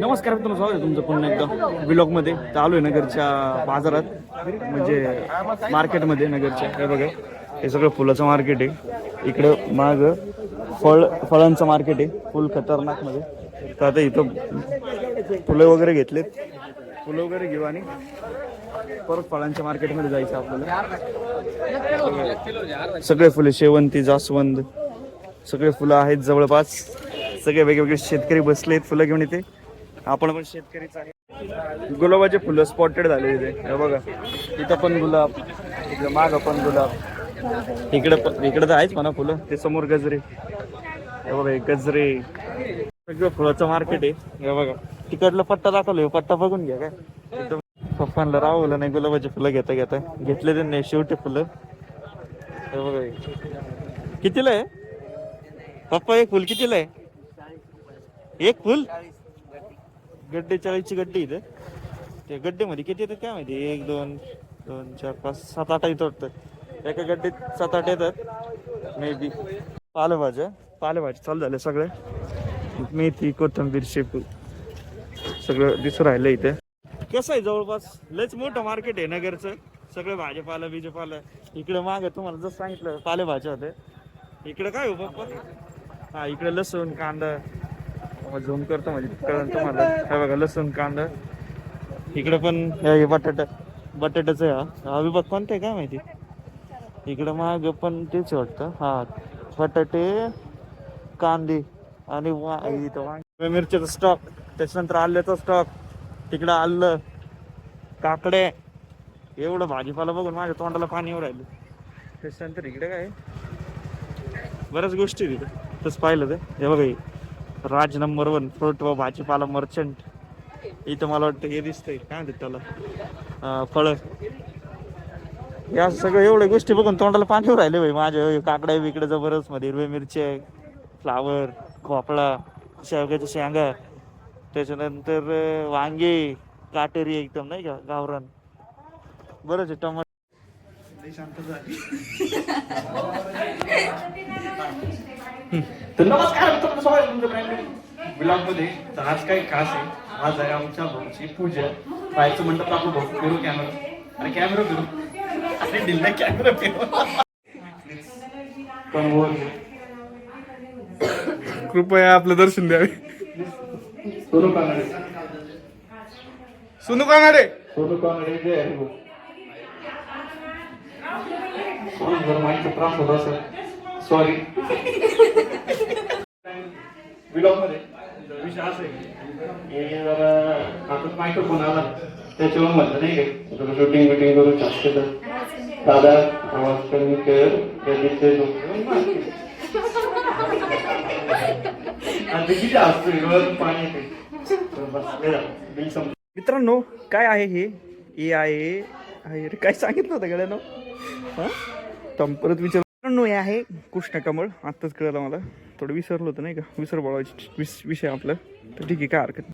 नमस्कार मित्रांनो, स्वागत आहे तुमचं पुन्हा एकदा व्लॉगमध्ये. चालू आहे नगरच्या बाजारात, म्हणजे मार्केटमध्ये नगरच्या. हे बघा, हे सगळं फुलाचं मार्केट आहे. इकडं माग फळांचं मार्केट आहे, फुल खतरनाक मध्ये. तर आता इथं फुलं वगैरे घेतलेत, फुलं वगैरे घेऊ आणि परत फळांच्या मार्केटमध्ये जायचं आपल्याला. सगळे फुले, शेवंती, जास्वंद, सगळे फुलं आहेत जवळपास. सगळे वेगवेगळे शेतकरी बसलेत फुलं घेऊन. इथे आपण पण शेतकरीच आहे. गुलाबाचे फुलं स्पॉटेड झाले इथे. हे बघा, इथं पण गुलाब, इकडे माग पण गुलाब, इकडे तर आहेच म्हणा फुलं. ते समोर गजरे, हे बघा गजरे. सगळं फुलाचं मार्केट आहे. हे बघा, तिकडला पट्टा दाखवलं, पट्टा बघून घ्या. काय एकदम पप्पांना राहवलं नाही गुलाबाचे फुलं घेता घेतले त्यांनी शेवटी फुलं. हे बघा, कितीला आहे पप्पा एक फुल? कितीला आहे एक फुल? गड्डे 40ची गड्डी इथे. ते गड्डे मध्ये किती येतात काय माहिती? 1 2 2 4 5 7 8 येत वाटतं. एका गड्डीत 7 8 येतात मे बी. पालेभाज्या चालू झाले सगळे. मेथी, कोथिंबीर, शेपू सगळं दिसून राहिलं इथे. कसं आहे, जवळपास लयच मोठं मार्केट आहे नगरचं. सगळं भाजीपाला बिजपाला. इकडे मागे तुम्हाला जसं सांगितलं पालेभाज्या होते. इकडे काय हो पप्पा? हा, इकडे लसूण, कांदा. झूम करतो म्हणजे कळलं तुम्हाला. हे बघा, लसूण, कांदा. इकडे पण हे बटाट्याचं आहे. हा विभाग कोणता आहे काय माहिती. इकडे माग पण तेच वाटतं. हा, बटाटे, कांदे आणि इथं मिरचीचा स्टॉक. त्याच्यानंतर आल्याचा स्टॉक. तिकडं आलं, काकडे. एवढं भाजीपाला बघून माझ्या तोंडाला पाणी येऊ राहिलं. त्याच्यानंतर इकडे काय बऱ्याच गोष्टी तिथे तसं पाहिलं ते. हे बघा, राज नंबर 1 फ्रूट व भाजीपाला मर्चंट. इथं मला वाटतं हे दिसतंय, काय म्हणतात त्याला, फळं. या सगळं एवढ्या गोष्टी बघून तोंडाला पाणी येऊ राहिले भाई माझ्या. काकड्या बिकडे जबरदस्त मध्ये, हिरवे मिरची, फ्लावर, भोपळा, शेवग्याच्या शेंगा. त्याच्यानंतर वांगे, काटेरी एकदम नाही का, गावरान. बरंच आहे. टमाटर शांत झाली. तर नमस्कार मित्रांनो, स्वागत आहे तुमचं ब्रँड न्यू ब्लॉगमध्ये. तर आज काही खास आहे. आज आहे आमच्या भाऊची पूजा. बाहेरचं म्हणतात आपलं भाऊ फिरू कॅमेरा, आणि कॅमेरा फिरू आणि दिल्ली कॅमेरा फिरू. कृपया आपलं दर्शन द्यावे. सोनू कानडे, सुनू कानाडे, सोनू कानडे जे आहे जर माहिती त्रास होत असेल, सॉरी. ब्लॉग मध्ये विषय असं आहे की जरा हातात मायक्रोफोन आला, त्याच्यावर म्हणलं नाही का शूटिंग बिटिंग करू शकते तर दादा आवाज कमी कर, कधीचे लोक पाणी येते. मित्रांनो, काय आहे हे? ए आहे काय सांगितलं होतं गड्यानं? परत विचार. मित्रांनो, हे आहे कृष्णकमळ. आत्ताच कळलं मला, थोडं विसरलं होतं नाही का. विसर बोलायची विषय आपलं. तर ठीक आहे, काय हरकत नाही.